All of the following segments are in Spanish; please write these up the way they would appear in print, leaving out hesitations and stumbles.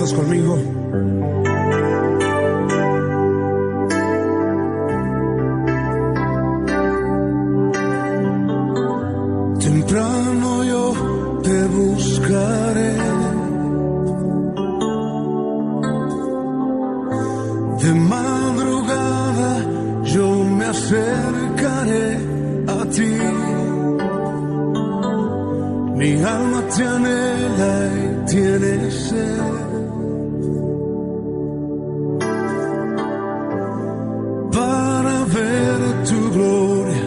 ¿Estás conmigo? Temprano yo te buscaré, de madrugada yo me acercaré a ti. Mi alma te anhela y tiene sed. Para ver tu gloria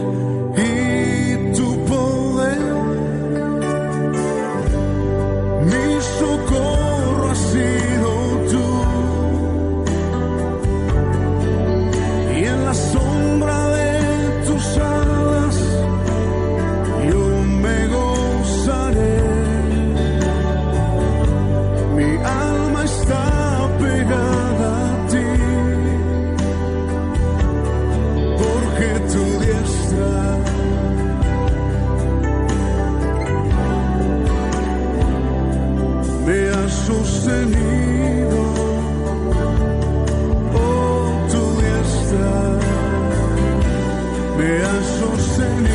y tu poder. Mi socorro has sido tú. Y en la sombra de tus alas yo me gozaré. Mi alma está pegada a ti, porque tu diestra me ha sostenido. Oh, tu diestra me ha sostenido.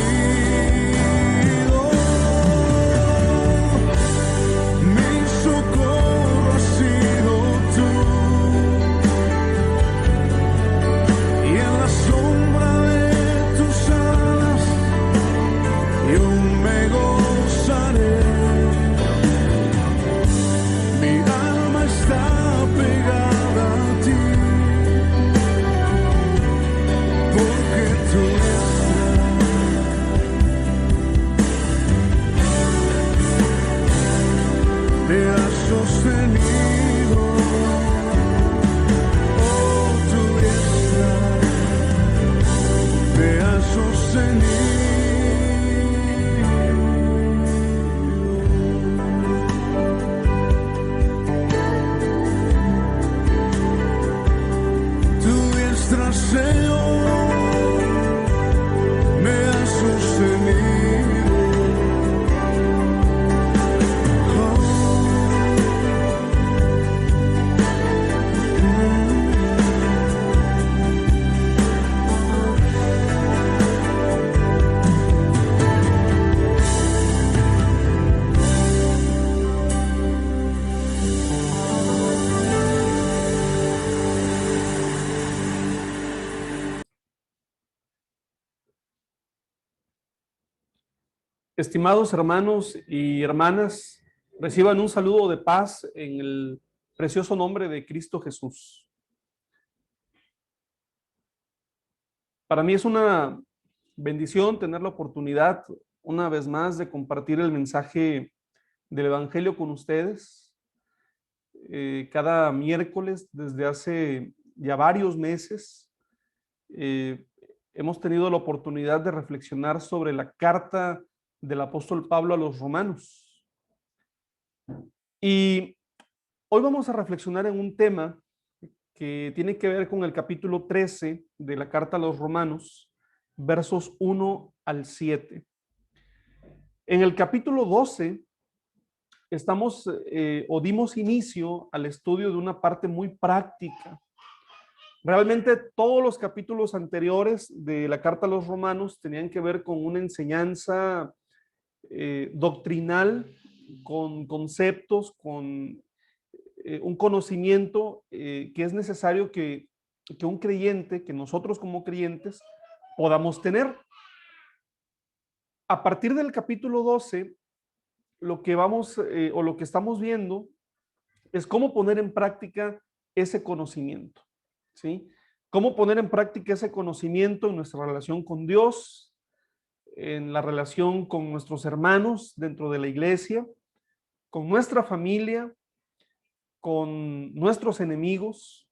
Mi socorro ha sido tú. Y en la sombra de tus alas yo me gozaré. Mi alma está pegada a ti, porque tu diestra me ha sostenido. Oh, tu diestra me ha sostenido. Tu diestra, Señor, me ha sostenido. Estimados hermanos y hermanas, reciban un saludo de paz en el precioso nombre de Cristo Jesús. Para mí es una bendición tener la oportunidad una vez más de compartir el mensaje del Evangelio con ustedes. Cada miércoles desde hace ya varios meses hemos tenido la oportunidad de reflexionar sobre la carta del apóstol Pablo a los romanos. Y hoy vamos a reflexionar en un tema que tiene que ver con el capítulo 13 de la carta a los romanos, versos 1 al 7. En el capítulo 12 estamos o dimos inicio al estudio de una parte muy práctica. Realmente todos los capítulos anteriores de la carta a los romanos tenían que ver con una enseñanza doctrinal, con conceptos, con un conocimiento que es necesario que un creyente, que nosotros como creyentes podamos tener. A partir del capítulo 12, lo que vamos o lo que estamos viendo es cómo poner en práctica ese conocimiento, ¿sí? Cómo poner en práctica ese conocimiento en nuestra relación con Dios, en la relación con nuestros hermanos dentro de la iglesia, con nuestra familia, con nuestros enemigos.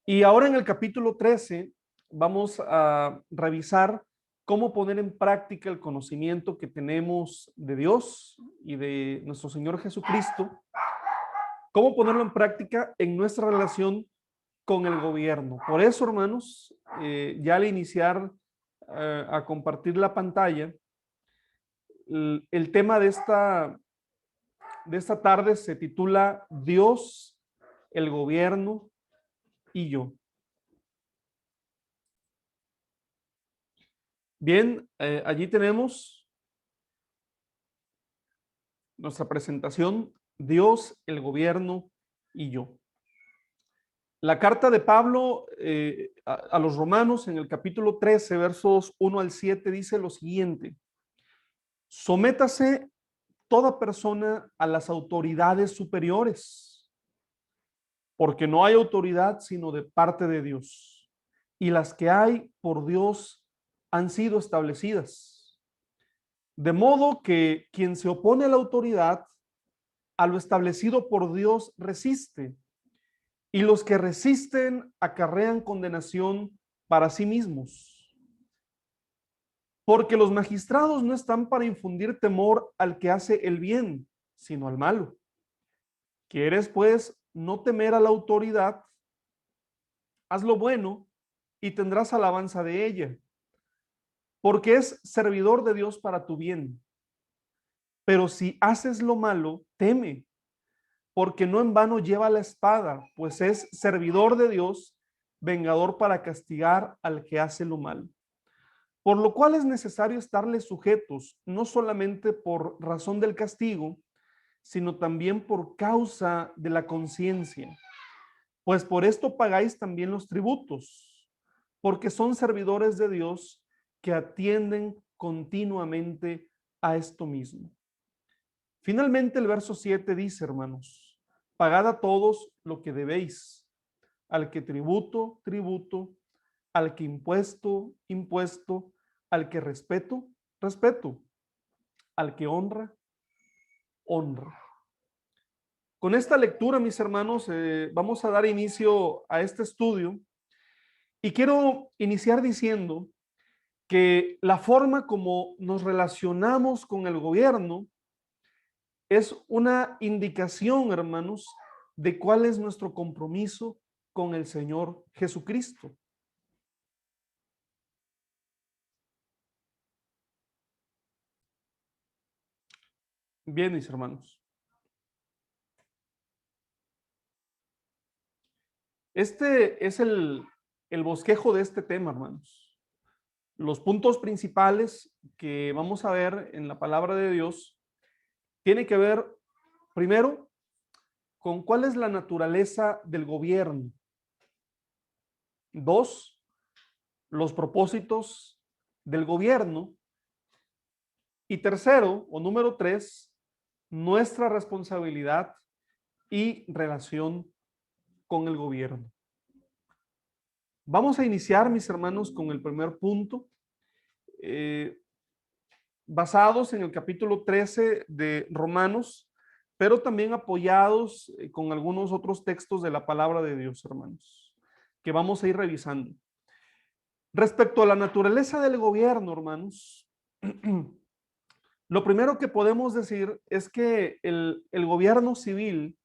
Y ahora en el capítulo 13 vamos a revisar cómo poner en práctica el conocimiento que tenemos de Dios y de nuestro Señor Jesucristo, cómo ponerlo en práctica en nuestra relación con el gobierno. Por eso, hermanos, ya al iniciar a compartir la pantalla, el tema de de esta tarde se titula Dios, el gobierno y yo. Bien, allí tenemos nuestra presentación, Dios, el gobierno y yo. La carta de Pablo a los romanos en el capítulo 13, versos 1 al 7 dice lo siguiente: sométase toda persona a las autoridades superiores, porque no hay autoridad sino de parte de Dios, y las que hay por Dios han sido establecidas. De modo que quien se opone a la autoridad, a lo establecido por Dios resiste, y los que resisten acarrean condenación para sí mismos. Porque los magistrados no están para infundir temor al que hace el bien, sino al malo. ¿Quieres, pues, no temer a la autoridad? Haz lo bueno y tendrás alabanza de ella, porque es servidor de Dios para tu bien. Pero si haces lo malo, teme, porque no en vano lleva la espada, pues es servidor de Dios, vengador para castigar al que hace lo malo. Por lo cual es necesario estarles sujetos, no solamente por razón del castigo, sino también por causa de la conciencia. Pues por esto pagáis también los tributos, porque son servidores de Dios que atienden continuamente a esto mismo. Finalmente el verso 7 dice, hermanos, pagad a todos lo que debéis, al que tributo, tributo, al que impuesto, impuesto, al que respeto, respeto, al que honra, honra. Con esta lectura, mis hermanos, vamos a dar inicio a este estudio y quiero iniciar diciendo que la forma como nos relacionamos con el gobierno es una indicación, hermanos, de cuál es nuestro compromiso con el Señor Jesucristo. Bien, mis hermanos. Este es el bosquejo de este tema, hermanos. Los puntos principales que vamos a ver en la palabra de Dios tienen que ver, primero, con cuál es la naturaleza del gobierno. Dos, los propósitos del gobierno. Y tercero, o número tres, nuestra responsabilidad y relación con el gobierno. Vamos a iniciar, mis hermanos, con el primer punto, basados en el capítulo 13 de Romanos, pero también apoyados con algunos otros textos de la palabra de Dios, hermanos, que vamos a ir revisando. Respecto a la naturaleza del gobierno, hermanos, lo primero que podemos decir es que el gobierno civil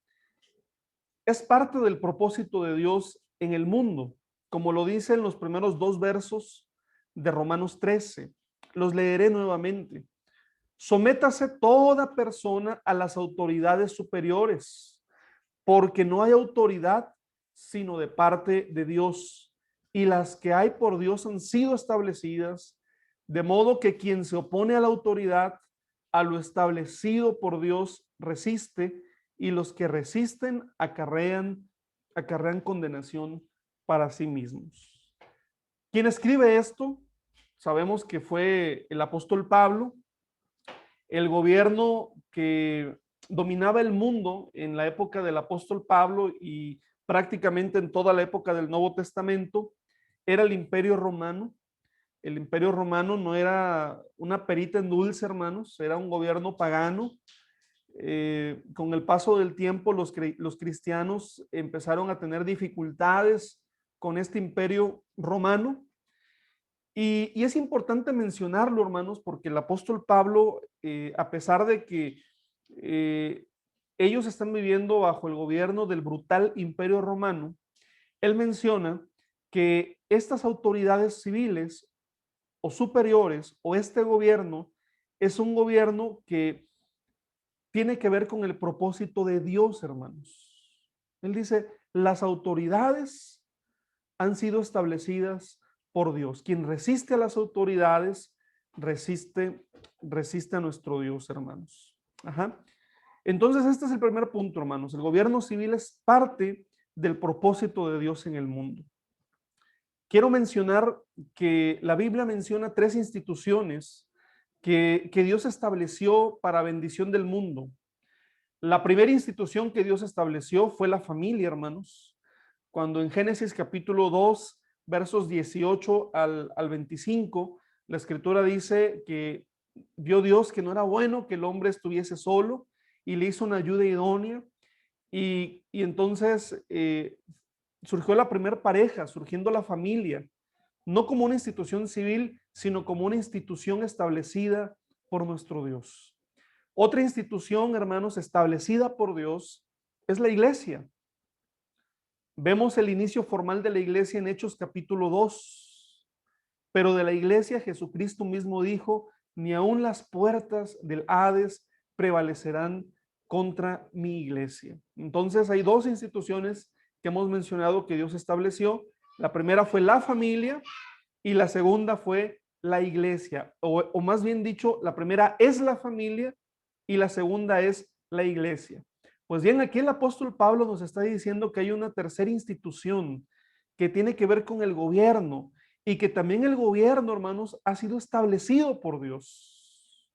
es parte del propósito de Dios en el mundo, como lo dicen los primeros dos versos de Romanos 13. Los leeré nuevamente. Sométase toda persona a las autoridades superiores, porque no hay autoridad sino de parte de Dios, y las que hay por Dios han sido establecidas, de modo que quien se opone a la autoridad, a lo establecido por Dios, resiste, y los que resisten acarrean condenación para sí mismos. ¿Quién escribe esto? Sabemos que fue el apóstol Pablo. El gobierno que dominaba el mundo en la época del apóstol Pablo y prácticamente en toda la época del Nuevo Testamento era el Imperio Romano. El Imperio Romano no era una perita en dulce, hermanos, era un gobierno pagano. Con el paso del tiempo, los cristianos empezaron a tener dificultades con este Imperio Romano. Y es importante mencionarlo, hermanos, porque el apóstol Pablo, a pesar de que ellos están viviendo bajo el gobierno del brutal Imperio Romano, él menciona que estas autoridades civiles o superiores o este gobierno es un gobierno que tiene que ver con el propósito de Dios, hermanos. Él dice, las autoridades han sido establecidas por Dios. Quien resiste a las autoridades, resiste a nuestro Dios, hermanos. Ajá. Entonces, este es el primer punto, hermanos. El gobierno civil es parte del propósito de Dios en el mundo. Quiero mencionar que la Biblia menciona 3 instituciones que Dios estableció para bendición del mundo. La primera institución que Dios estableció fue la familia, hermanos. Cuando en Génesis capítulo 2, versos 18 al 25, la escritura dice que vio Dios que no era bueno que el hombre estuviese solo y le hizo una ayuda idónea. Y entonces surgió la primera pareja, surgiendo la familia, no como una institución civil, sino como una institución establecida por nuestro Dios. Otra institución, hermanos, establecida por Dios es la iglesia. Vemos el inicio formal de la iglesia en Hechos capítulo 2, pero de la iglesia Jesucristo mismo dijo, ni aun las puertas del Hades prevalecerán contra mi iglesia. Entonces hay 2 instituciones que hemos mencionado que Dios estableció. La primera fue la familia y la segunda fue la iglesia, o más bien dicho, la primera es la familia y la segunda es la iglesia. Pues bien, aquí el apóstol Pablo nos está diciendo que hay una tercera institución que tiene que ver con el gobierno y que también el gobierno, hermanos, ha sido establecido por Dios.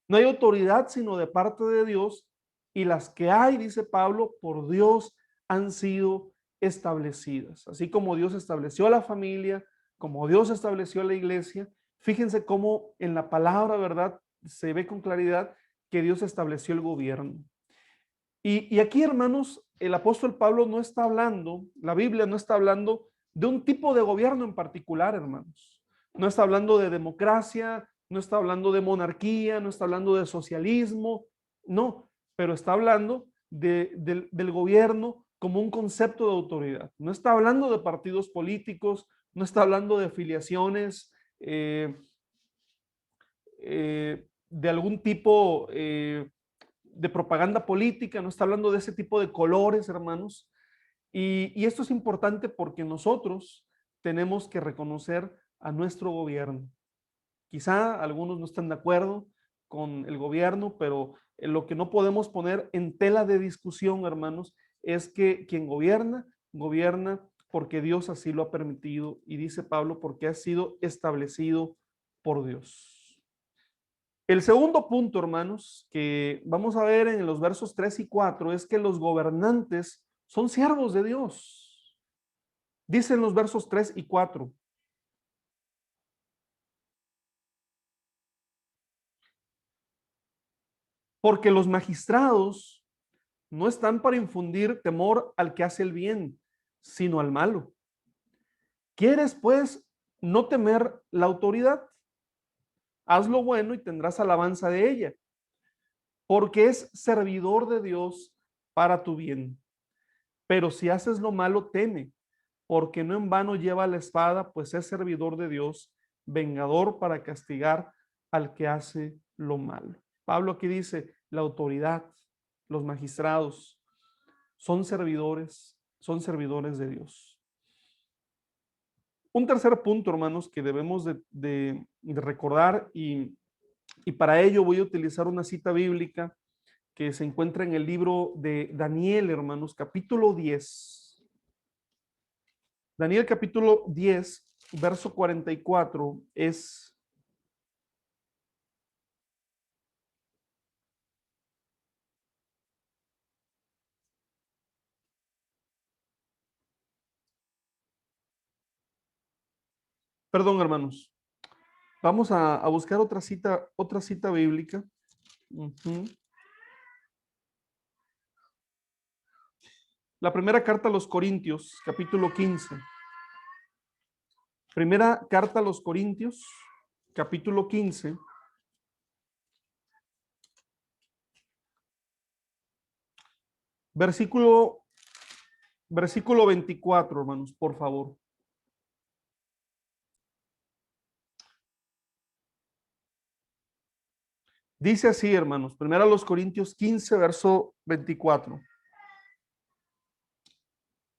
No hay autoridad sino de parte de Dios y las que hay, dice Pablo, por Dios han sido establecidas. Así como Dios estableció a la familia, como Dios estableció a la iglesia, fíjense cómo en la palabra, ¿verdad? Se ve con claridad que Dios estableció el gobierno. Y aquí, hermanos, el apóstol Pablo no está hablando, la Biblia no está hablando de un tipo de gobierno en particular, hermanos. No está hablando de democracia, no está hablando de monarquía, no está hablando de socialismo, no, pero está hablando del gobierno como un concepto de autoridad. No está hablando de partidos políticos, no está hablando de afiliaciones, de algún tipo de propaganda política, no está hablando de ese tipo de colores, hermanos. Y esto es importante porque nosotros tenemos que reconocer a nuestro gobierno. Quizá algunos no están de acuerdo con el gobierno, pero lo que no podemos poner en tela de discusión, hermanos, es que quien gobierna, gobierna porque Dios así lo ha permitido. Y dice Pablo, porque ha sido establecido por Dios. El segundo punto, hermanos, que vamos a ver en los versos 3 y 4 es que los gobernantes son siervos de Dios. Dicen los versos 3 y 4. Porque los magistrados no están para infundir temor al que hace el bien, sino al malo. ¿Quieres, pues, no temer la autoridad? Haz lo bueno y tendrás alabanza de ella, porque es servidor de Dios para tu bien. Pero si haces lo malo, teme, porque no en vano lleva la espada, pues es servidor de Dios, vengador para castigar al que hace lo malo. Pablo aquí dice, la autoridad, los magistrados, son servidores de Dios. Un tercer punto, hermanos, que debemos de recordar y para ello voy a utilizar una cita bíblica que se encuentra en el libro de Daniel, hermanos, capítulo 10. Daniel capítulo 10, verso 44 es... Perdón, hermanos. Vamos a buscar otra cita bíblica. La primera carta a los Corintios, capítulo 15. Primera carta a los Corintios, capítulo 15. Versículo 24, hermanos, por favor. Dice así, hermanos, primero a los Corintios 15, verso 24.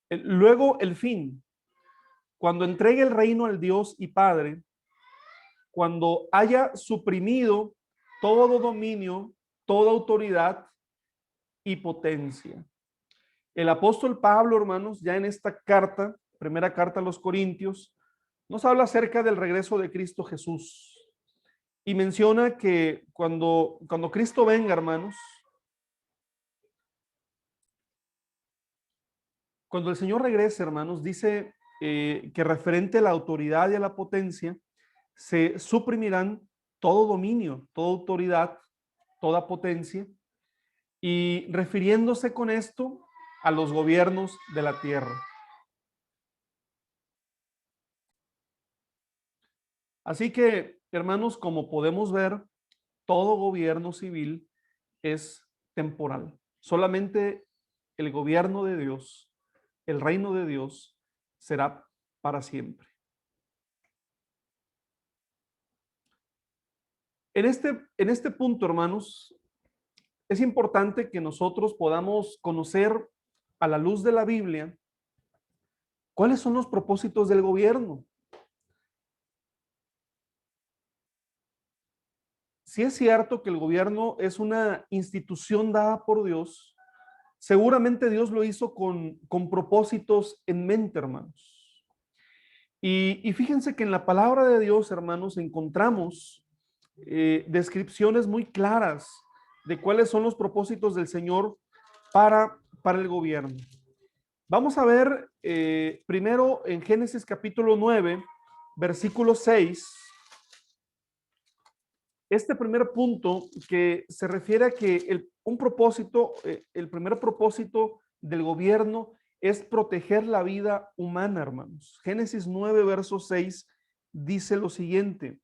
Luego el fin, cuando entregue el reino al Dios y Padre, cuando haya suprimido todo dominio, toda autoridad y potencia. El apóstol Pablo, hermanos, ya en esta carta, primera carta a los Corintios, nos habla acerca del regreso de Cristo Jesús y menciona que cuando Cristo venga, hermanos, cuando el Señor regrese, hermanos, dice que referente a la autoridad y a la potencia, se suprimirán todo dominio, toda autoridad, toda potencia, y refiriéndose con esto a los gobiernos de la tierra. Así que, hermanos, como podemos ver, todo gobierno civil es temporal. Solamente el gobierno de Dios, el reino de Dios, será para siempre. En este punto, hermanos, es importante que nosotros podamos conocer a la luz de la Biblia cuáles son los propósitos del gobierno. Si es cierto que el gobierno es una institución dada por Dios, seguramente Dios lo hizo con propósitos en mente, hermanos. Y fíjense que en la palabra de Dios, hermanos, encontramos descripciones muy claras de cuáles son los propósitos del Señor para el gobierno. Vamos a ver primero en Génesis capítulo 9, versículo 6, este primer punto que se refiere a que un propósito, el primer propósito del gobierno es proteger la vida humana, hermanos. Génesis 9, verso 6 dice lo siguiente: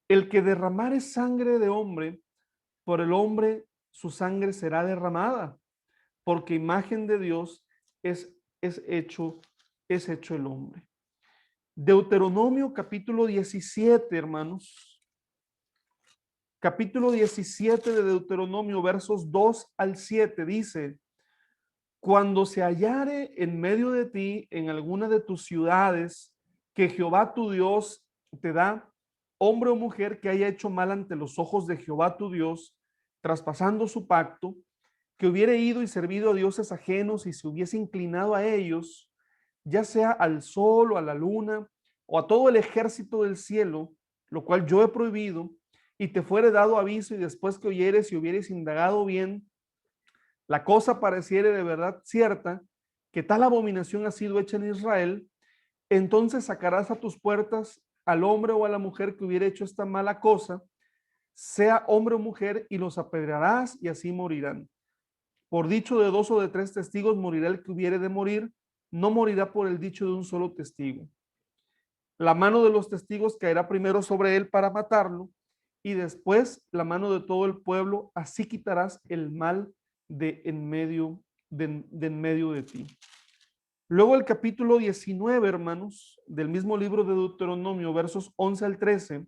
el que derramare sangre de hombre, por el hombre su sangre será derramada, porque imagen de Dios es hecho el hombre. Deuteronomio capítulo 17, hermanos. Capítulo 17 de Deuteronomio, versos 2 al 7, dice: cuando se hallare en medio de ti, en alguna de tus ciudades, que Jehová tu Dios te da, hombre o mujer que haya hecho mal ante los ojos de Jehová tu Dios, traspasando su pacto, que hubiere ido y servido a dioses ajenos y se hubiese inclinado a ellos, ya sea al sol o a la luna o a todo el ejército del cielo, lo cual yo he prohibido, y te fuere dado aviso, y después que oyeres y hubieres indagado bien, la cosa pareciere de verdad cierta, que tal abominación ha sido hecha en Israel, entonces sacarás a tus puertas al hombre o a la mujer que hubiera hecho esta mala cosa, sea hombre o mujer, y los apedrearás y así morirán. Por dicho de 2 o de 3 testigos morirá el que hubiere de morir, no morirá por el dicho de un solo testigo. La mano de los testigos caerá primero sobre él para matarlo, y después la mano de todo el pueblo, así quitarás el mal de en medio de ti. Luego el capítulo 19, hermanos, del mismo libro de Deuteronomio, versos 11 al 13.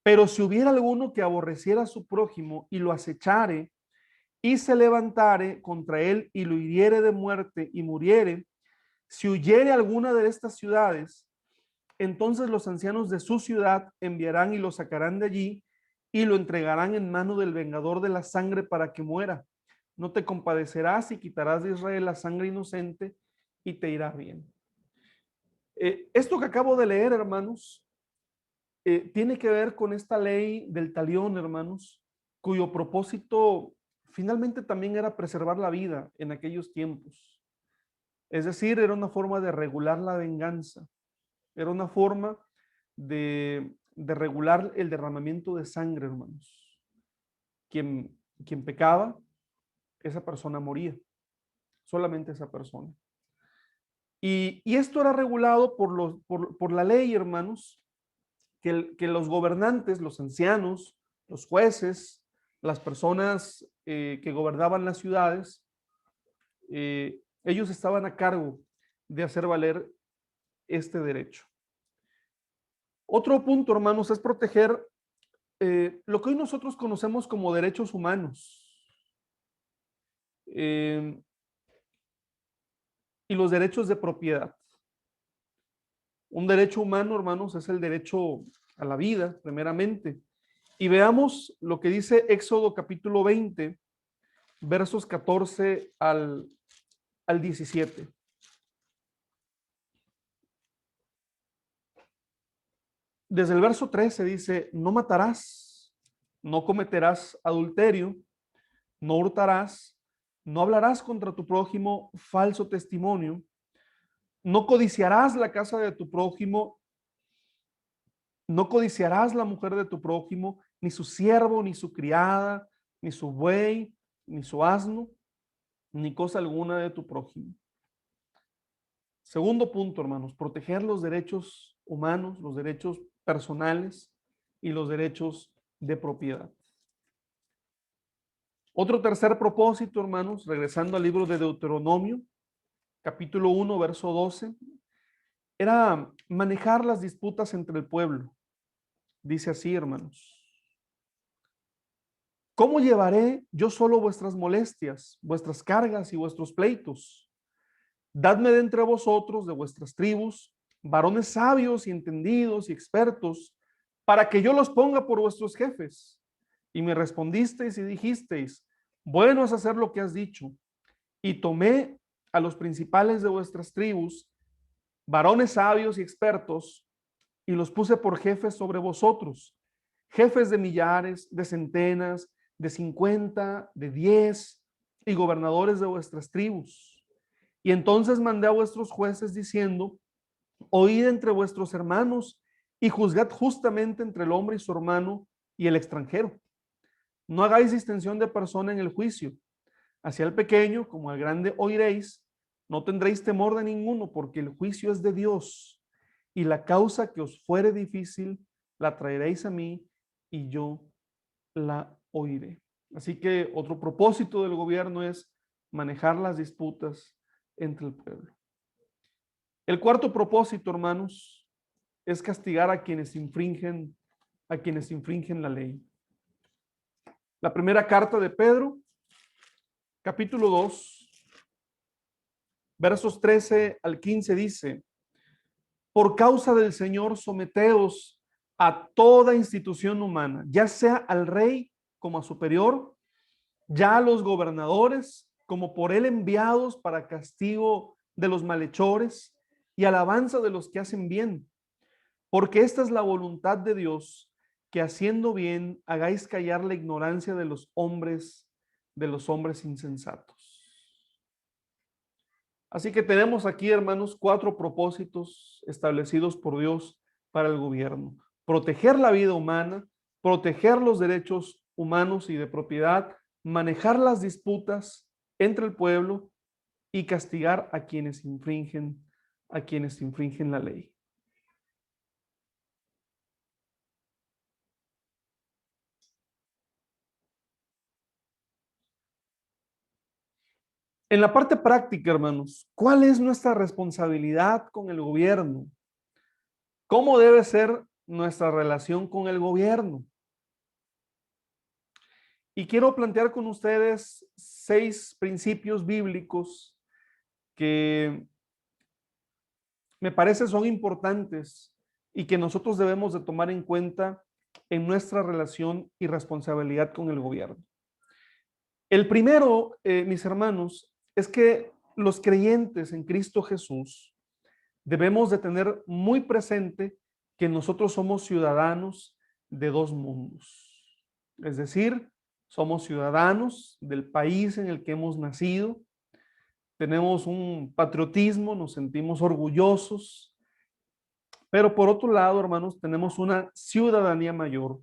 Pero si hubiera alguno que aborreciera a su prójimo y lo acechare y se levantare contra él y lo hiriere de muerte y muriere, si huyere alguna de estas ciudades, entonces los ancianos de su ciudad enviarán y lo sacarán de allí y lo entregarán en mano del vengador de la sangre para que muera. No te compadecerás y quitarás de Israel la sangre inocente y te irá bien. Esto que acabo de leer, hermanos, tiene que ver con esta ley del talión, hermanos, cuyo propósito finalmente también era preservar la vida en aquellos tiempos. Es decir, era una forma de regular la venganza. Era una forma de regular el derramamiento de sangre, hermanos. Quien pecaba, esa persona moría. Solamente esa persona. Y esto era regulado por la ley, hermanos, que los gobernantes, los ancianos, los jueces, las personas que gobernaban las ciudades, ellos estaban a cargo de hacer valer este derecho. Otro punto, hermanos, es proteger lo que hoy nosotros conocemos como derechos humanos eh, y los derechos de propiedad. Un derecho humano, hermanos, es el derecho a la vida, primeramente. Y veamos lo que dice Éxodo capítulo 20, versos 14 al 17. Desde el verso 13 dice, no matarás, no cometerás adulterio, no hurtarás, no hablarás contra tu prójimo falso testimonio, no codiciarás la casa de tu prójimo, no codiciarás la mujer de tu prójimo, ni su siervo, ni su criada, ni su buey, ni su asno, ni cosa alguna de tu prójimo. Segundo punto, hermanos, proteger los derechos humanos, los derechos personales y los derechos de propiedad. Otro tercer propósito, hermanos, regresando al libro de Deuteronomio, capítulo 1, verso 12, era manejar las disputas entre el pueblo. Dice así, hermanos. ¿Cómo llevaré yo solo vuestras molestias, vuestras cargas y vuestros pleitos? Dadme de entre vosotros, de vuestras tribus, varones sabios y entendidos y expertos, para que yo los ponga por vuestros jefes. Y me respondisteis y dijisteis, bueno es hacer lo que has dicho. Y tomé a los principales de vuestras tribus, varones sabios y expertos, y los puse por jefes sobre vosotros, jefes de millares, de centenas, de 50, de 10, y gobernadores de vuestras tribus. Y entonces mandé a vuestros jueces diciendo, oíd entre vuestros hermanos y juzgad justamente entre el hombre y su hermano y el extranjero. No hagáis distinción de persona en el juicio. Hacia el pequeño como al grande oiréis, no tendréis temor de ninguno, porque el juicio es de Dios, y la causa que os fuere difícil la traeréis a mí, y yo la oiré. Así que otro propósito del gobierno es manejar las disputas entre el pueblo. El cuarto propósito, hermanos, es castigar a quienes infringen la ley. La primera carta de Pedro, capítulo 2, versos 13 al 15 dice, por causa del Señor someteos a toda institución humana, ya sea al rey como a superior, ya a los gobernadores como por él enviados para castigo de los malhechores y alabanza de los que hacen bien, porque esta es la voluntad de Dios, que haciendo bien hagáis callar la ignorancia de los hombres insensatos. Así que tenemos aquí, hermanos, 4 propósitos establecidos por Dios para el gobierno. Proteger la vida humana, proteger los derechos humanos y de propiedad, manejar las disputas entre el pueblo y castigar a quienes infringen la ley. En la parte práctica, hermanos, ¿cuál es nuestra responsabilidad con el gobierno? ¿Cómo debe ser nuestra relación con el gobierno? Y quiero plantear con ustedes 6 principios bíblicos que me parece son importantes y que nosotros debemos de tomar en cuenta en nuestra relación y responsabilidad con el gobierno. El primero, mis hermanos, es que los creyentes en Cristo Jesús debemos de tener muy presente que nosotros somos ciudadanos de 2 mundos. Es decir, somos ciudadanos del país en el que hemos nacido, tenemos un patriotismo, nos sentimos orgullosos, pero por otro lado, hermanos, tenemos una ciudadanía mayor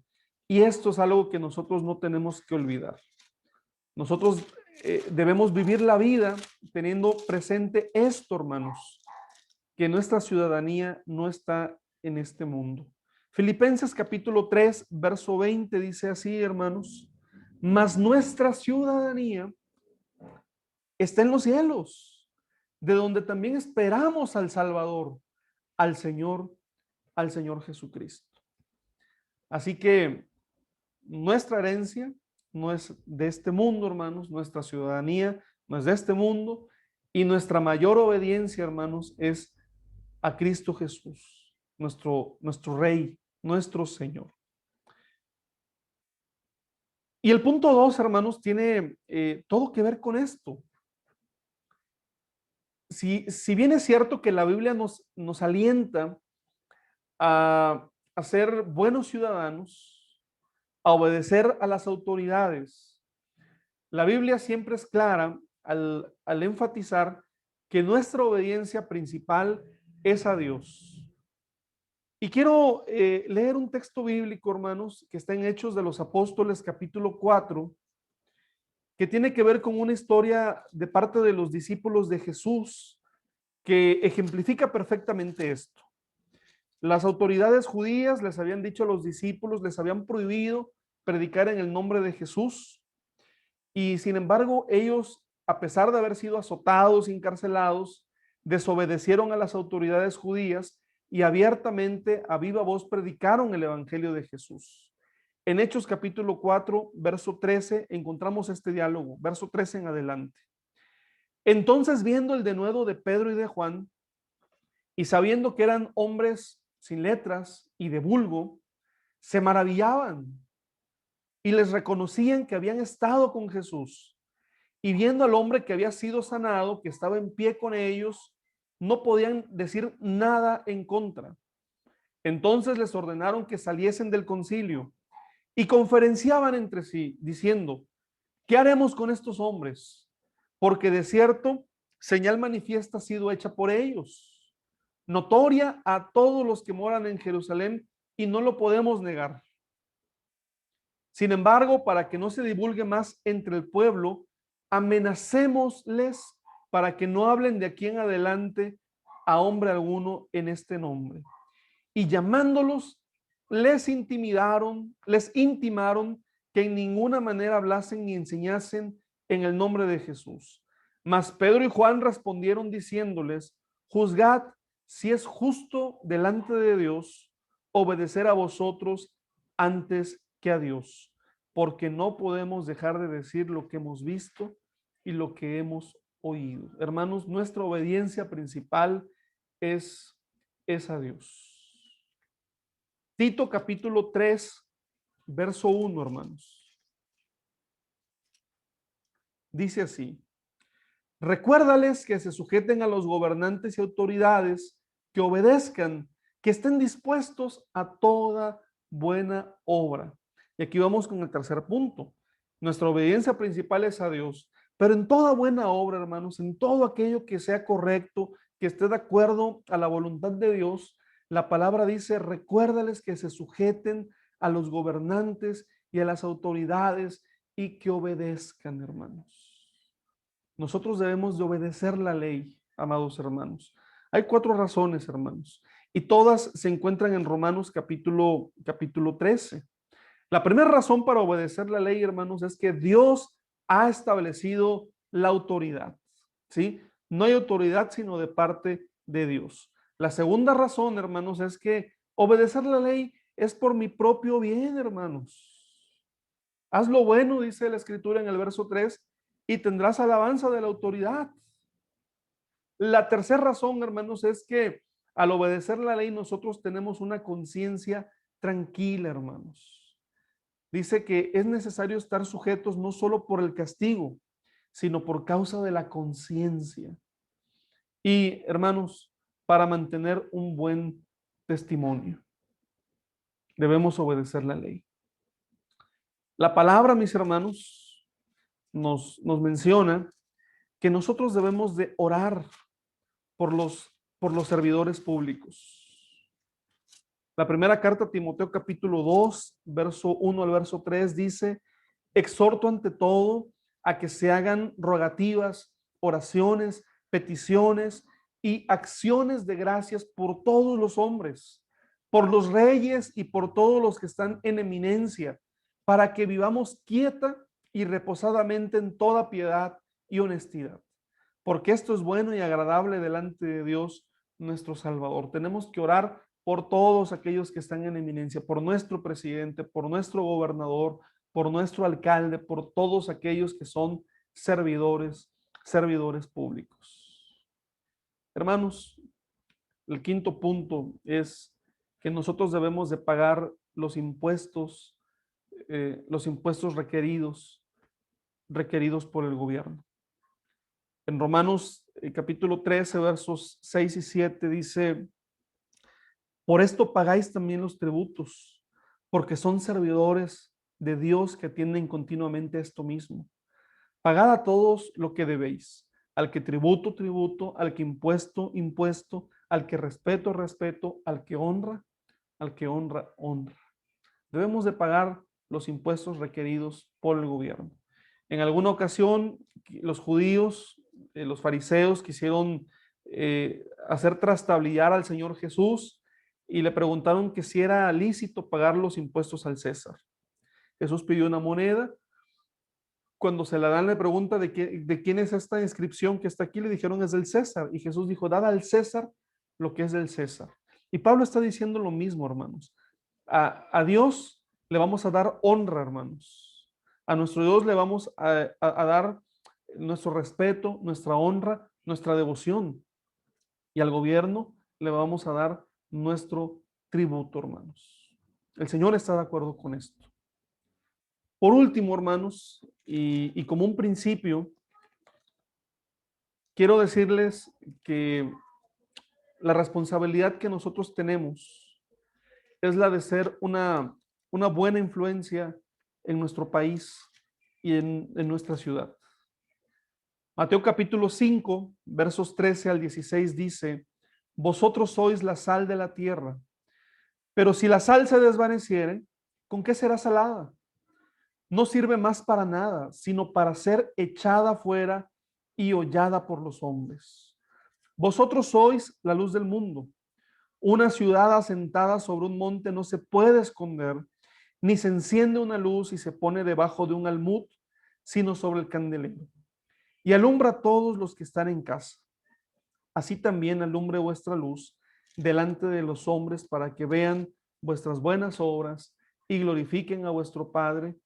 y esto es algo que nosotros no tenemos que olvidar. Nosotros debemos vivir la vida teniendo presente esto, hermanos, que nuestra ciudadanía no está en este mundo. Filipenses capítulo 3, verso 20 dice así, hermanos, mas nuestra ciudadanía está en los cielos, de donde también esperamos al Salvador, al Señor Jesucristo. Así que nuestra herencia no es de este mundo, hermanos, nuestra ciudadanía no es de este mundo, y nuestra mayor obediencia, hermanos, es a Cristo Jesús, nuestro Rey, nuestro Señor. Y el punto 2, hermanos, tiene todo que ver con esto. Si bien es cierto que la Biblia nos alienta a ser buenos ciudadanos, a obedecer a las autoridades, la Biblia siempre es clara al enfatizar que nuestra obediencia principal es a Dios. Y quiero leer un texto bíblico, hermanos, que está en Hechos de los Apóstoles, capítulo 4, que tiene que ver con una historia de parte de los discípulos de Jesús, que ejemplifica perfectamente esto. Las autoridades judías les habían dicho a los discípulos, les habían prohibido predicar en el nombre de Jesús, y sin embargo ellos, a pesar de haber sido azotados, encarcelados, desobedecieron a las autoridades judías y abiertamente, a viva voz, predicaron el evangelio de Jesús. En Hechos capítulo 4, verso 13, encontramos este diálogo, verso 13 en adelante. Entonces, viendo el denuedo de Pedro y de Juan, y sabiendo que eran hombres sin letras y de vulgo, se maravillaban y les reconocían que habían estado con Jesús. Y viendo al hombre que había sido sanado, que estaba en pie con ellos, no podían decir nada en contra. Entonces les ordenaron que saliesen del concilio y conferenciaban entre sí, diciendo: ¿qué haremos con estos hombres? Porque de cierto, señal manifiesta ha sido hecha por ellos, notoria a todos los que moran en Jerusalén, y no lo podemos negar. Sin embargo, para que no se divulgue más entre el pueblo, amenacémosles para que no hablen de aquí en adelante a hombre alguno en este nombre. Y llamándolos, les intimaron que en ninguna manera hablasen ni enseñasen en el nombre de Jesús. Mas Pedro y Juan respondieron diciéndoles: juzgad si es justo delante de Dios obedecer a vosotros antes que a Dios, porque no podemos dejar de decir lo que hemos visto y lo que hemos oído. Hermanos, nuestra obediencia principal es a Dios. Tito capítulo 3, verso 1, hermanos. Dice así: recuérdales que se sujeten a los gobernantes y autoridades, que obedezcan, que estén dispuestos a toda buena obra. Y aquí vamos con el tercer punto. Nuestra obediencia principal es a Dios, pero en toda buena obra, hermanos, en todo aquello que sea correcto, que esté de acuerdo a la voluntad de Dios, la palabra dice: recuérdales que se sujeten a los gobernantes y a las autoridades y que obedezcan, hermanos. Nosotros debemos de obedecer la ley, amados hermanos. Hay 4 razones, hermanos, y todas se encuentran en Romanos capítulo 13. La primera razón para obedecer la ley, hermanos, es que Dios ha establecido la autoridad, ¿sí? No hay autoridad sino de parte de Dios. La segunda razón, hermanos, es que obedecer la ley es por mi propio bien, hermanos. Haz lo bueno, dice la Escritura en el verso 3, y tendrás alabanza de la autoridad. La tercera razón, hermanos, es que al obedecer la ley nosotros tenemos una conciencia tranquila, hermanos. Dice que es necesario estar sujetos no solo por el castigo, sino por causa de la conciencia. Y, hermanos, para mantener un buen testimonio, debemos obedecer la ley. La palabra, mis hermanos, nos menciona que nosotros debemos de orar por los servidores públicos. La primera carta a Timoteo capítulo 2, verso 1 al verso 3 dice: exhorto ante todo a que se hagan rogativas, oraciones, peticiones y acciones de gracias por todos los hombres, por los reyes y por todos los que están en eminencia, para que vivamos quieta y reposadamente en toda piedad y honestidad, porque esto es bueno y agradable delante de Dios nuestro Salvador. Tenemos que orar por todos aquellos que están en eminencia, por nuestro presidente, por nuestro gobernador, por nuestro alcalde, por todos aquellos que son servidores públicos. Hermanos, el quinto punto es que nosotros debemos de pagar los impuestos requeridos por el gobierno. En Romanos capítulo 13, versos 6 y 7 dice: por esto pagáis también los tributos, porque son servidores de Dios que atienden continuamente esto mismo. Pagad a todos lo que debéis, al que tributo, tributo, al que impuesto, impuesto, al que respeto, respeto, al que honra, honra. Debemos de pagar los impuestos requeridos por el gobierno. En alguna ocasión, los judíos, los fariseos quisieron hacer trastabillar al Señor Jesús y le preguntaron que si era lícito pagar los impuestos al César. Jesús pidió una moneda. Cuando se la dan, le pregunta de quién es esta inscripción que está aquí, le dijeron es del César. Y Jesús dijo, dad al César lo que es del César. Y Pablo está diciendo lo mismo, hermanos. A Dios le vamos a dar honra, hermanos. A nuestro Dios le vamos a dar nuestro respeto, nuestra honra, nuestra devoción. Y al gobierno le vamos a dar nuestro tributo, hermanos. El Señor está de acuerdo con esto. Por último, hermanos, y como un principio, quiero decirles que la responsabilidad que nosotros tenemos es la de ser una buena influencia en nuestro país y en nuestra ciudad. Mateo capítulo 5, versos 13 al 16 dice: vosotros sois la sal de la tierra, pero si la sal se desvaneciere, ¿con qué será salada? No sirve más para nada, sino para ser echada fuera y hollada por los hombres. Vosotros sois la luz del mundo. Una ciudad asentada sobre un monte no se puede esconder, ni se enciende una luz y se pone debajo de un almud, sino sobre el candelero. Y alumbra a todos los que están en casa. Así también alumbre vuestra luz delante de los hombres, para que vean vuestras buenas obras y glorifiquen a vuestro Padre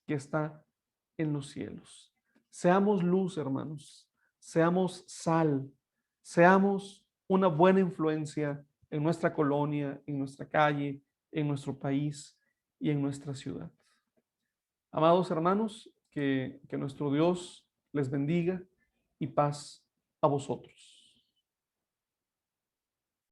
que está en los cielos. Seamos luz, hermanos. Seamos sal. Seamos una buena influencia en nuestra colonia, en nuestra calle, en nuestro país y en nuestra ciudad. Amados hermanos, que nuestro Dios les bendiga y paz a vosotros.